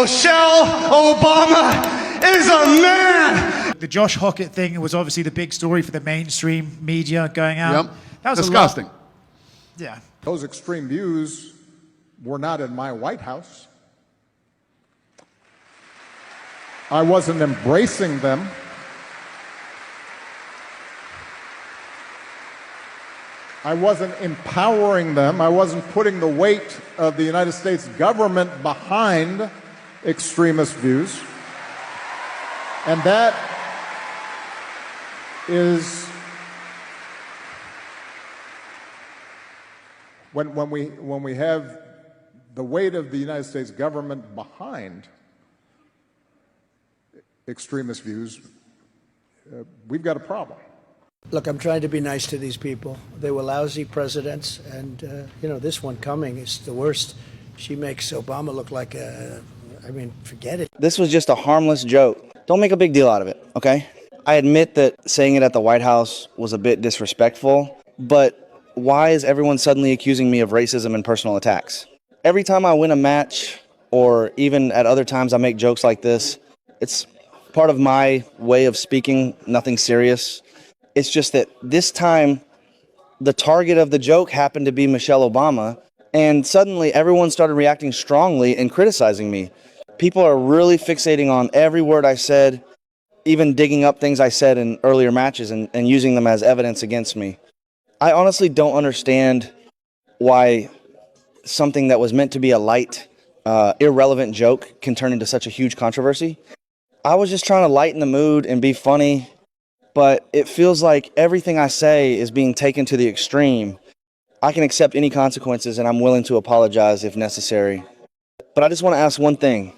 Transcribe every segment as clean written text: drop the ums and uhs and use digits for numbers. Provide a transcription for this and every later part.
Michelle Obama is a man. The Josh Hockett thing was obviously the big story for the mainstream media going out. Yep. That was disgusting. Yeah. Those extreme views were not in my White House. I wasn't embracing them. I wasn't empowering them. I wasn't putting the weight of the United States government behind extremist views. And that is when we have the weight of the United States government behind extremist views, we've got a problem. Look, I'm trying to be nice to these people. They were lousy presidents, and, this one coming is the worst. She makes Obama look like forget it. This was just a harmless joke. Don't make a big deal out of it, okay? I admit that saying it at the White House was a bit disrespectful, but why is everyone suddenly accusing me of racism and personal attacks? Every time I win a match, or even at other times I make jokes like this, it's part of my way of speaking, nothing serious. It's just that this time, the target of the joke happened to be Michelle Obama, and suddenly everyone started reacting strongly and criticizing me. People are really fixating on every word I said, even digging up things I said in earlier matches and using them as evidence against me. I honestly don't understand why something that was meant to be a light, irrelevant joke can turn into such a huge controversy. I was just trying to lighten the mood and be funny, but it feels like everything I say is being taken to the extreme. I can accept any consequences, and I'm willing to apologize if necessary. But I just want to ask one thing.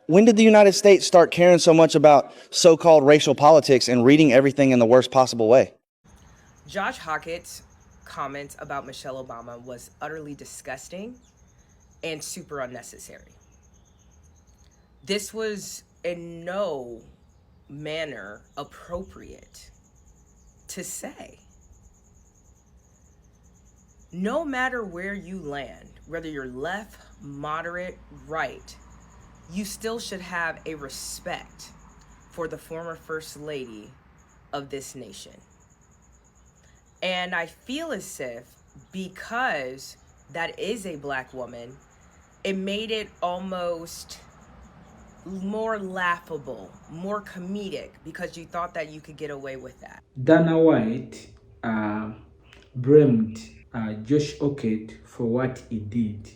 When did the United States start caring so much about so-called racial politics and reading everything in the worst possible way? Josh Hockett's comment about Michelle Obama was utterly disgusting and super unnecessary. This was in no manner appropriate to say. No matter where you land, whether you're left, moderate, right, you still should have a respect for the former First Lady of this nation. And I feel as if because that is a Black woman, it made it almost more laughable, more comedic, because you thought that you could get away with that. Dana White blamed Josh Hockett for what he did.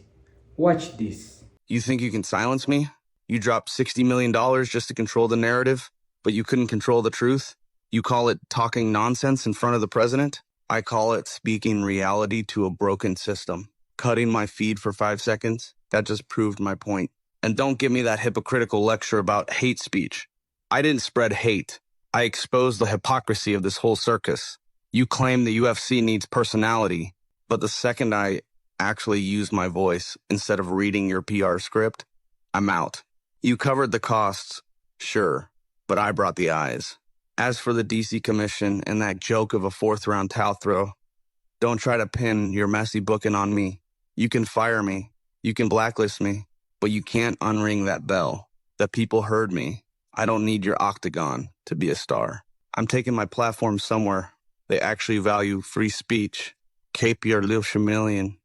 Watch this. You think you can silence me? You dropped $60 million just to control the narrative, but you couldn't control the truth? You call it talking nonsense in front of the president? I call it speaking reality to a broken system. Cutting my feed for 5 seconds, that just proved my point. And don't give me that hypocritical lecture about hate speech. I didn't spread hate. I exposed the hypocrisy of this whole circus. You claim the UFC needs personality, but the second I actually use my voice instead of reading your PR script, I'm out. You covered the costs, sure, but I brought the eyes. As for the DC Commission and that joke of a fourth-round towel throw, don't try to pin your messy booking on me. You can fire me, you can blacklist me, but you can't unring that bell. The people heard me. I don't need your octagon to be a star. I'm taking my platform somewhere. They actually value free speech. Cape your little chameleon.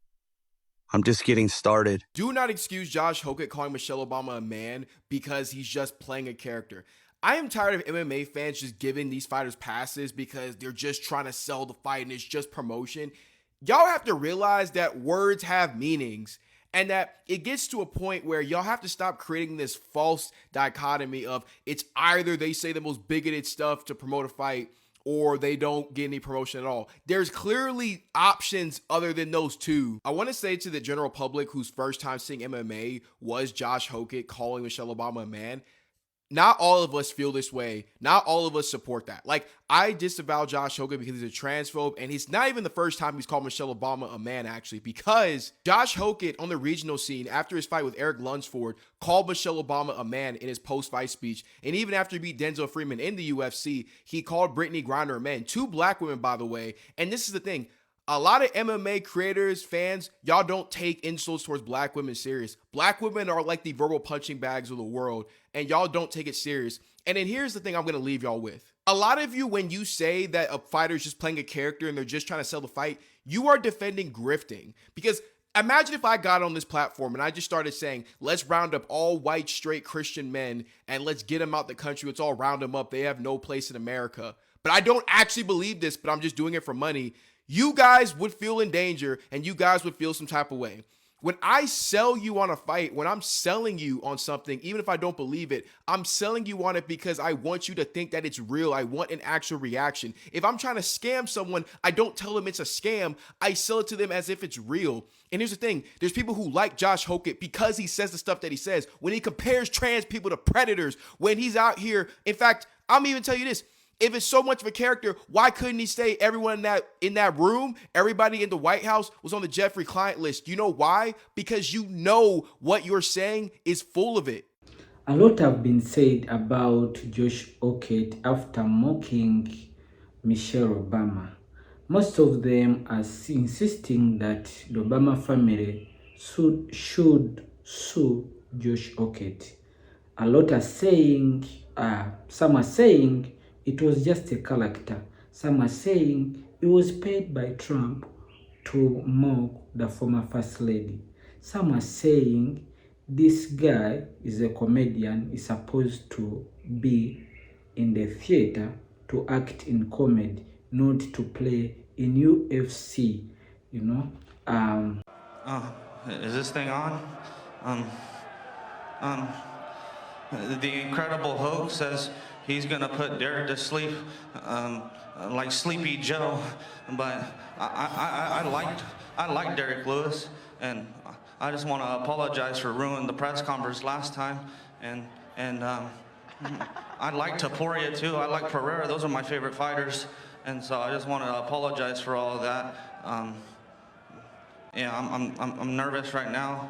I'm just getting started. Do not excuse Josh Hockett calling Michelle Obama a man because he's just playing a character. I am tired of MMA fans just giving these fighters passes because they're just trying to sell the fight and it's just promotion. Y'all have to realize that words have meanings and that it gets to a point where y'all have to stop creating this false dichotomy of it's either they say the most bigoted stuff to promote a fight or they don't get any promotion at all. There's clearly options other than those two. I want to say to the general public whose first time seeing MMA was Josh Hockett calling Michelle Obama a man, not all of us feel this way. Not all of us support that. Like, I disavow Josh Hockett because he's a transphobe, and he's not even the first time he's called Michelle Obama a man, actually, because Josh Hockett on the regional scene, after his fight with Eric Lunsford, called Michelle Obama a man in his post-fight speech, and even after he beat Denzel Freeman in the UFC, he called Brittany Griner a man. Two black women, by the way, and this is the thing. A lot of MMA creators, fans, y'all don't take insults towards black women serious. Black women are like the verbal punching bags of the world, and y'all don't take it serious. And then here's the thing I'm going to leave y'all with. A lot of you, when you say that a fighter is just playing a character and they're just trying to sell the fight, you are defending grifting. Because imagine if I got on this platform and I just started saying, let's round up all white, straight Christian men and let's get them out the country. Let's all round them up. They have no place in America. But I don't actually believe this, but I'm just doing it for money. You guys would feel in danger and you guys would feel some type of way. When I sell you on a fight, when I'm selling you on something, even if I don't believe it, I'm selling you on it because I want you to think that it's real. I want an actual reaction. If I'm trying to scam someone, I don't tell them it's a scam. I sell it to them as if it's real. And here's the thing. There's people who like Josh Hokett because he says the stuff that he says. When he compares trans people to predators, when he's out here. In fact, I'm even tell you this. If it's so much of a character, why couldn't he say everyone in that room, everybody in the White House was on the Jeffrey client list? You know why? Because you know what you're saying is full of it. A lot have been said about Josh Hokett after mocking Michelle Obama. Most of them are insisting that the Obama family should sue Josh Hokett. A lot are saying, some are saying it was just a character. Some are saying he was paid by Trump to mock the former First Lady. Some are saying this guy is a comedian, is supposed to be in the theater to act in comedy, not to play in UFC, you know. Is this thing on? The Incredible Hulk says he's gonna put Derek to sleep, like Sleepy Joe. But I like Derek Lewis, and I just want to apologize for ruining the press conference last time. And I like Taporia too. I like Pereira. Those are my favorite fighters, and so I just want to apologize for all of that. Yeah, I'm nervous right now.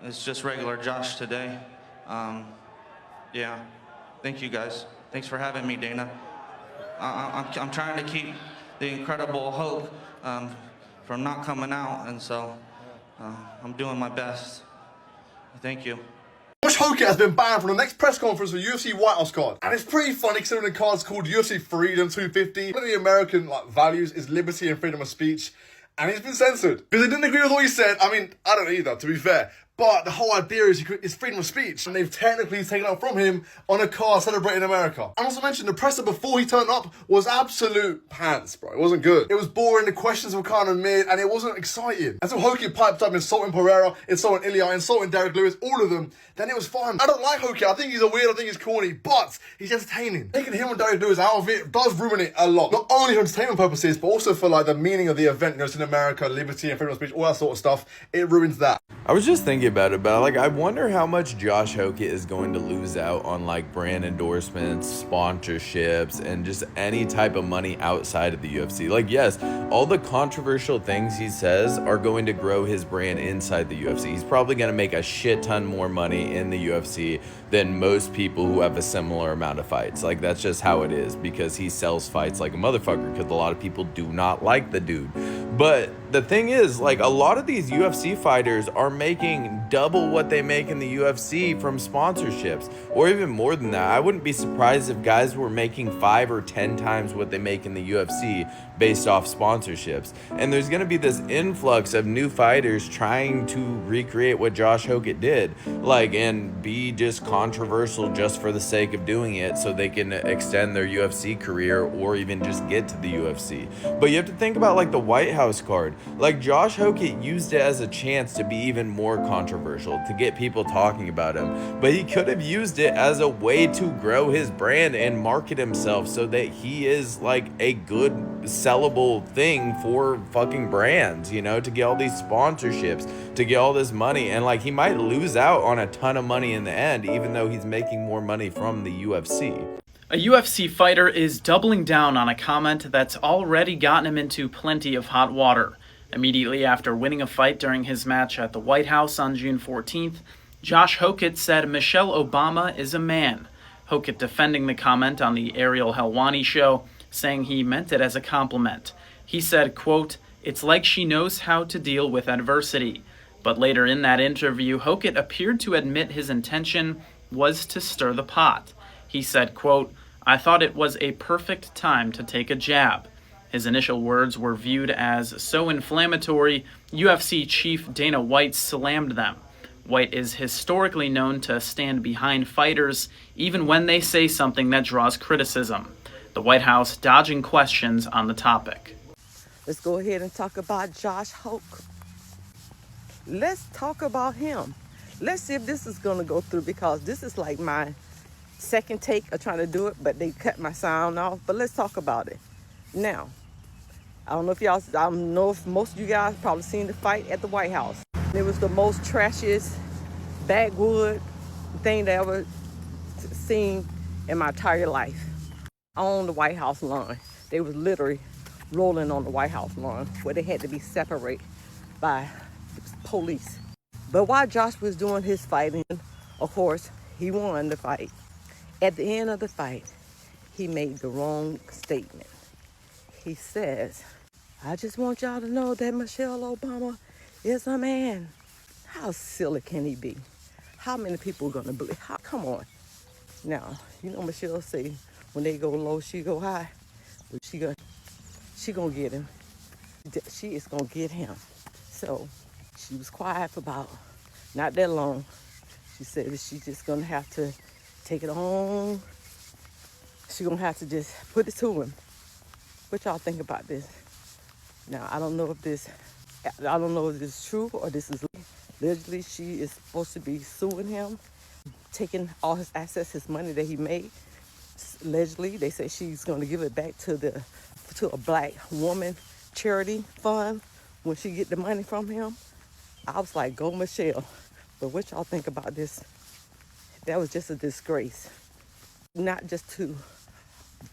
It's just regular Josh today. Yeah. Thank you guys. Thanks for having me, Dana. I'm trying to keep the Incredible Hulk from not coming out, and so I'm doing my best. Thank you. Josh Hokett has been banned from the next press conference for UFC White House card. And it's pretty funny considering the card's called UFC Freedom 250. One of the American values is liberty and freedom of speech. And he's been censored. Because they didn't agree with what he said. I mean, I don't either, to be fair. But the whole idea is freedom of speech. And they've technically taken it from him on a card celebrating America. And also mentioned the presser before he turned up was absolute pants, bro. It wasn't good. It was boring, the questions were kind of mid, and it wasn't exciting. Until Hokett piped up insulting Pereira, insulting Ilya, insulting Derek Lewis, all of them, then it was fun. I don't like Hokett. I think he's a weird, I think he's corny, but he's entertaining. Taking him and Derek Lewis out of it does ruin it a lot. Not only for entertainment purposes, but also for the meaning of the event. You know, it's in America, liberty and freedom of speech, all that sort of stuff. It ruins that. I was just thinking about it, but I wonder how much Josh Hokett is going to lose out on brand endorsements, sponsorships, and just any type of money outside of the UFC. Yes, all the controversial things he says are going to grow his brand inside the UFC. He's probably going to make a shit ton more money in the UFC than most people who have a similar amount of fights. That's just how it is, because he sells fights like a motherfucker, because a lot of people do not like the dude. But the thing is, a lot of these UFC fighters are making double what they make in the UFC from sponsorships, or even more than that. I wouldn't be surprised if guys were making 5 or 10 times what they make in the UFC based off sponsorships. And there's going to be this influx of new fighters trying to recreate what Josh Hokett did, and be just controversial just for the sake of doing it so they can extend their UFC career or even just get to the UFC. But you have to think about the White House card. Josh Hokett used it as a chance to be even more controversial, to get people talking about him. But he could have used it as a way to grow his brand and market himself so that he is a good sellable thing for fucking brands, to get all these sponsorships, to get all this money. And he might lose out on a ton of money in the end, even though he's making more money from the UFC. A UFC fighter is doubling down on a comment that's already gotten him into plenty of hot water. Immediately after winning a fight during his match at the White House on June 14th, Josh Hokett said Michelle Obama is a man. Hokett defending the comment on the Ariel Helwani show, saying he meant it as a compliment. He said, quote, "It's like she knows how to deal with adversity." But later in that interview, Hockett appeared to admit his intention was to stir the pot. He said, quote, "I thought it was a perfect time to take a jab." His initial words were viewed as so inflammatory, UFC chief Dana White slammed them. White is historically known to stand behind fighters even when they say something that draws criticism. The White House dodging questions on the topic. Let's go ahead and talk about Josh Hoke. Let's talk about him. Let's see if this is going to go through, because this is like my second take of trying to do it, but they cut my sound off. But let's talk about it. Now, I don't know if most of you guys probably seen the fight at the White House. It was the most trashiest backwood thing that I ever seen in my entire life. On the White House lawn. They was literally rolling on the White House lawn where they had to be separated by police. But while Josh was doing his fighting, of course, he won the fight. At the end of the fight, he made the wrong statement. He says, "I just want y'all to know that Michelle Obama is a man." How silly can he be? How many people are gonna believe? Come on. Now, you know Michelle say, when they go low, she go high. But she gonna get him. She is gonna get him. So she was quiet for about not that long. She said that she's just gonna have to take it on. She's gonna have to just put it to him. What y'all think about this? Now, I don't know if this is true or this is allegedly. She is supposed to be suing him, taking all his assets, his money that he made. Allegedly, they say she's going to give it back to a black woman charity fund when she get the money from him. I was like, go Michelle. But what y'all think about this? That was just a disgrace. Not just to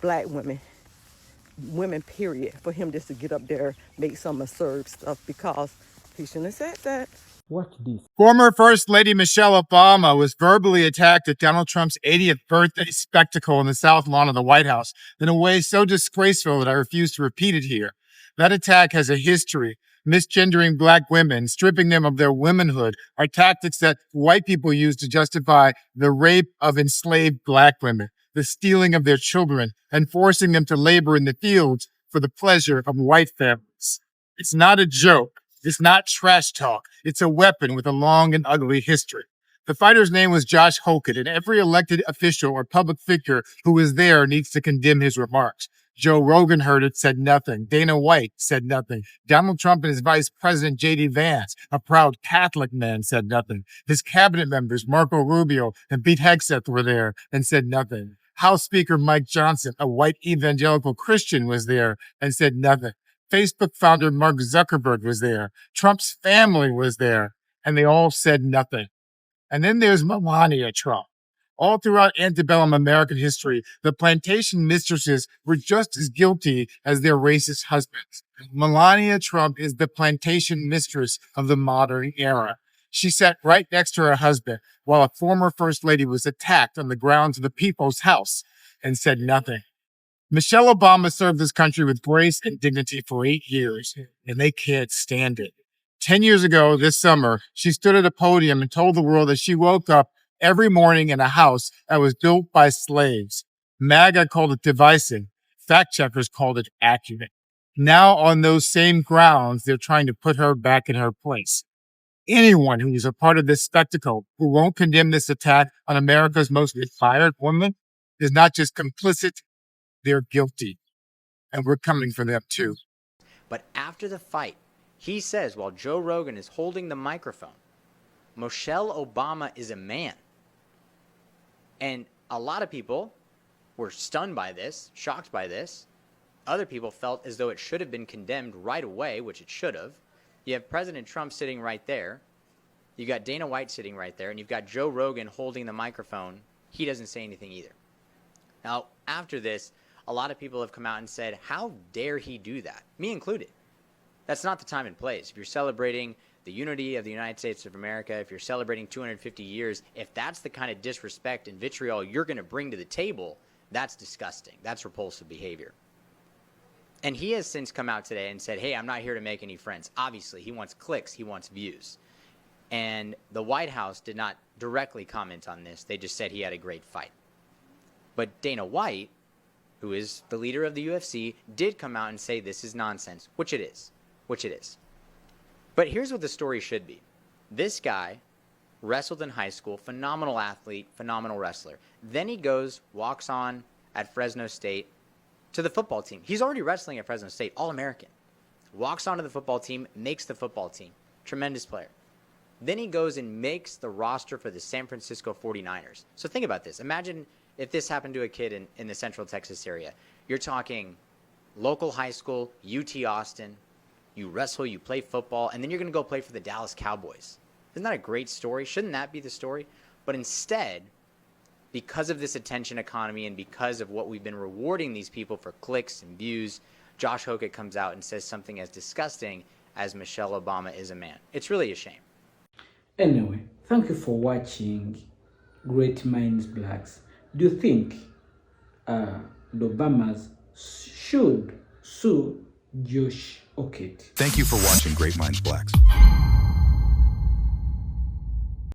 black women period, for him just to get up there, make some absurd stuff, because he shouldn't have said that. Watch this. Former First Lady Michelle Obama was verbally attacked at Donald Trump's 80th birthday spectacle in the South Lawn of the White House in a way so disgraceful that I refuse to repeat it here. That attack has a history. Misgendering black women, stripping them of their womanhood, are tactics that white people use to justify the rape of enslaved black women, the stealing of their children, and forcing them to labor in the fields for the pleasure of white families. It's not a joke. It's not trash talk. It's a weapon with a long and ugly history. The fighter's name was Josh Hockett, and every elected official or public figure who was there needs to condemn his remarks. Joe Rogan heard it, said nothing. Dana White said nothing. Donald Trump and his vice president, J.D. Vance, a proud Catholic man, said nothing. His cabinet members, Marco Rubio and Pete Hegseth, were there and said nothing. House Speaker Mike Johnson, a white evangelical Christian, was there and said nothing. Facebook founder Mark Zuckerberg was there. Trump's family was there, and they all said nothing. And then there's Melania Trump. All throughout antebellum American history, the plantation mistresses were just as guilty as their racist husbands. Melania Trump is the plantation mistress of the modern era. She sat right next to her husband while a former first lady was attacked on the grounds of the People's House and said nothing. Michelle Obama served this country with grace and dignity for 8 years, and they can't stand it. 10 years ago this summer, she stood at a podium and told the world that she woke up every morning in a house that was built by slaves. MAGA called it divisive. Fact checkers called it accurate. Now, on those same grounds, they're trying to put her back in her place. Anyone who is a part of this spectacle who won't condemn this attack on America's most admired woman is not just complicit, they're guilty. And we're coming for them too. But after the fight, he says, while Joe Rogan is holding the microphone, Michelle Obama is a man. And a lot of people were stunned by this, shocked by this. Other people felt as though it should have been condemned right away, which it should have. You have President Trump sitting right there. You got Dana White sitting right there. And you've got Joe Rogan holding the microphone. He doesn't say anything either. Now, after this, a lot of people have come out and said, how dare he do that? Me included. That's not the time and place. If you're celebrating the unity of the United States of America, if you're celebrating 250 years, if that's the kind of disrespect and vitriol you're going to bring to the table, that's disgusting. That's repulsive behavior. And he has since come out today and said, hey, I'm not here to make any friends. Obviously, he wants clicks, he wants views. And the White House did not directly comment on this. They just said he had a great fight. But Dana White, who is the leader of the UFC, did come out and say this is nonsense, which it is. But here's what the story should be. This guy wrestled in high school, phenomenal athlete, phenomenal wrestler. Then he goes, walks on at Fresno State to the football team. He's already wrestling at Fresno State, All-American. Walks onto the football team, makes the football team. Tremendous player. Then he goes and makes the roster for the San Francisco 49ers. So think about this. Imagine if this happened to a kid in the Central Texas area. You're talking local high school, UT Austin. You wrestle, you play football, and then you're going to go play for the Dallas Cowboys. Isn't that a great story? Shouldn't that be the story? But instead, because of this attention economy and because of what we've been rewarding these people for clicks and views, Josh Hokett comes out and says something as disgusting as Michelle Obama is a man. It's really a shame. Anyway, thank you for watching Great Minds Blacks. Do you think the Obamas should sue Josh Hokett? Thank you for watching Great Minds Blacks.